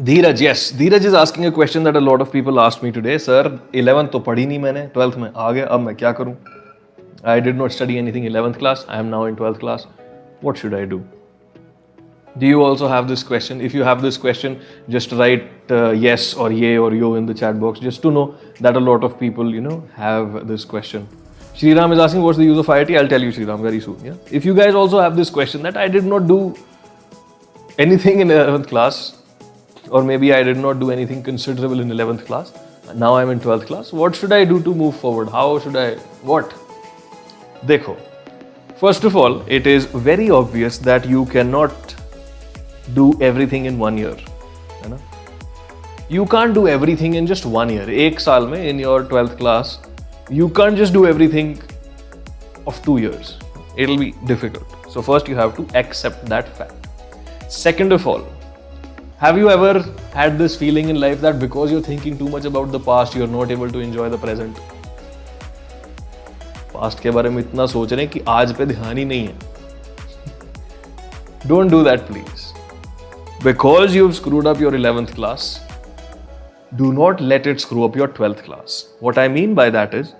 Dheeraj, yes. Dheeraj is asking a question that a lot of people asked me today. Sir, 11th तो पढ़ी नहीं मैंने, 12th में आ गया, अब मैं क्या करूं? I did not study anything 11th class. I am now in 12th class. What should I do? Do you also have this question? If you have this question, just write yes or yay or yo in the chat box, just to know that a lot of people, have this question. Shriram is asking, what's the use of IIT? I'll tell you, Shriram, very soon. Yeah. If you guys also have this question that I did not do anything in 11th class, or maybe I did not do anything considerable in 11th class, now I'm in 12th class, what should I do to move forward? How should I, what? Dekho. First of all, it is very obvious that you cannot do everything in 1 year. You can't do everything in just 1 year. Ek saal mein in your 12th class, you can't just do everything of 2 years. It'll be difficult. So first you have to accept that fact. Second of all, have you ever had this feeling in life that because you're thinking too much about the past, you're not able to enjoy the present? Past के बारे में इतना सोच रहे हैं कि आज पे ध्यान ही नहीं है. Don't do that, please. Because you've screwed up your 11th class, do not let it screw up your 12th class. What I mean by that is,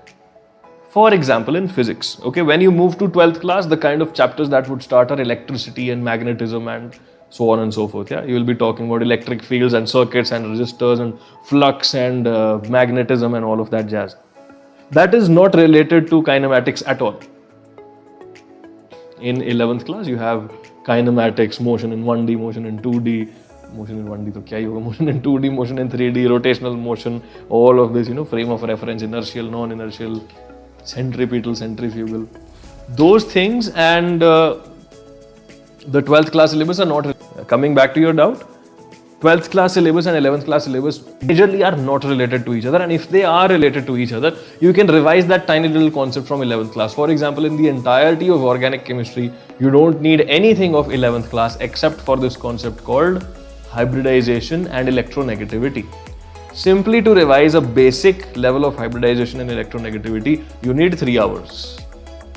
for example, in physics, okay, when you move to 12th class, the kind of chapters that would start are electricity and magnetism and so on and so forth. Yeah, you will be talking about electric fields and circuits and resistors and flux and magnetism and all of that jazz. That is not related to kinematics at all. In 11th class, you have kinematics, motion in 1D, motion in 2D, motion in 1D तो क्या ही होगा, motion in 2D, motion in 3D, rotational motion, all of this, frame of reference, inertial, non-inertial, centripetal, centrifugal. Those things and the 12th class syllabus are not, coming back to your doubt, 12th class syllabus and 11th class syllabus majorly are not related to each other, and if they are related to each other, you can revise that tiny little concept from 11th class. For example, in the entirety of organic chemistry, you don't need anything of 11th class except for this concept called hybridization and electronegativity. Simply to revise a basic level of hybridization and electronegativity, you need 3 hours.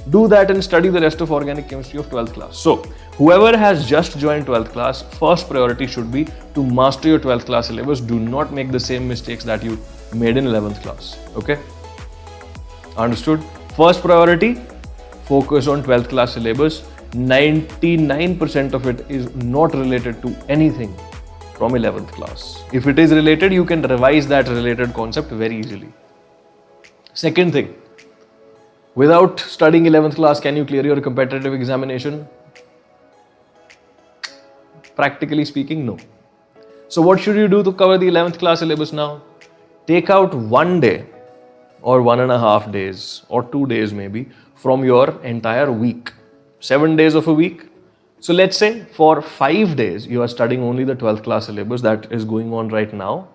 Do that and study the rest of organic chemistry of 12th class. So, whoever has just joined 12th class, first priority should be to master your 12th class syllabus. Do not make the same mistakes that you made in 11th class. Okay? Understood? First priority, focus on 12th class syllabus. 99% of it is not related to anything from 11th class. If it is related, you can revise that related concept very easily. Second thing, without studying 11th class, can you clear your competitive examination? Practically speaking, no. So what should you do to cover the 11th class syllabus now? Take out 1 day or 1.5 days or 2 days maybe from your entire week. 7 days of a week. So let's say for 5 days you are studying only the 12th class syllabus that is going on right now.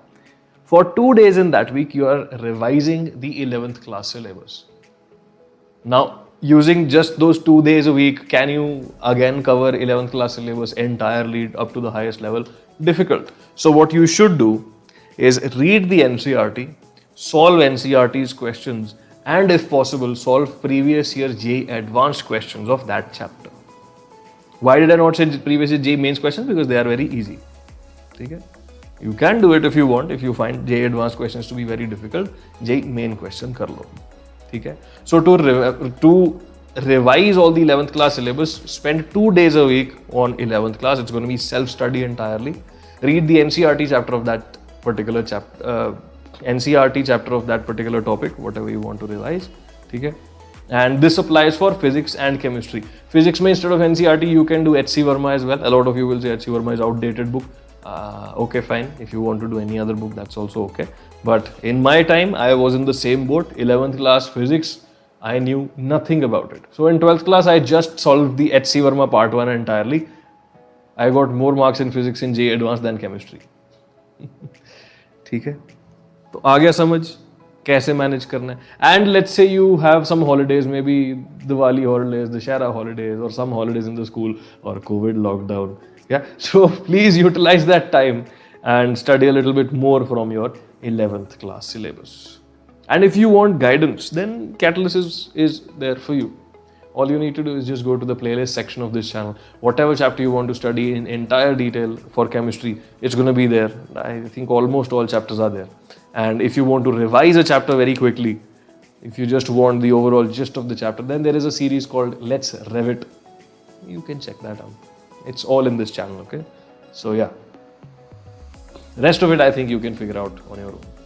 For 2 days in that week you are revising the 11th class syllabus. Now, using just those 2 days a week, can you again cover 11th class syllabus entirely up to the highest level? Difficult. So what you should do is read the NCERT, solve NCERT's questions, and if possible, solve previous year JEE advanced questions of that chapter. Why did I not say previous year JEE mains questions? Because they are very easy. Okay? You can do it if you want. If you find JEE advanced questions to be very difficult, JEE main question kar lo. Okay? So to revise all the 11th class syllabus, spend 2 days a week on 11th class. It's going to be self-study entirely. Read the NCERT chapter of that particular NCERT chapter of that particular topic, whatever you want to revise. Okay? And this applies for physics and chemistry. Physics mein instead of NCERT, you can do H.C. Verma as well. A lot of you will say H.C. Verma is outdated book. Okay, fine. If you want to do any other book, that's also okay. But in my time, I was in the same boat. 11th class physics, I knew nothing about it. So in 12th class, I just solved the H.C. Verma part 1 entirely. I got more marks in physics in JEE advanced than chemistry. ठीक है? तो आ गया समझ कैसे manage करना है. And let's say you have some holidays, maybe Diwali holidays, Dussehra holidays, or some holidays in the school, or COVID lockdown. Yeah, so please utilize that time and study a little bit more from your 11th class syllabus. And if you want guidance, then Catalyst is there for you. All you need to do is just go to the playlist section of this channel. Whatever chapter you want to study in entire detail for chemistry, it's going to be there. I think almost all chapters are there. And if you want to revise a chapter very quickly, if you just want the overall gist of the chapter, then there is a series called Let's Revit. You can check that out. It's all in this channel, okay? So yeah. Rest of it, I think you can figure out on your own.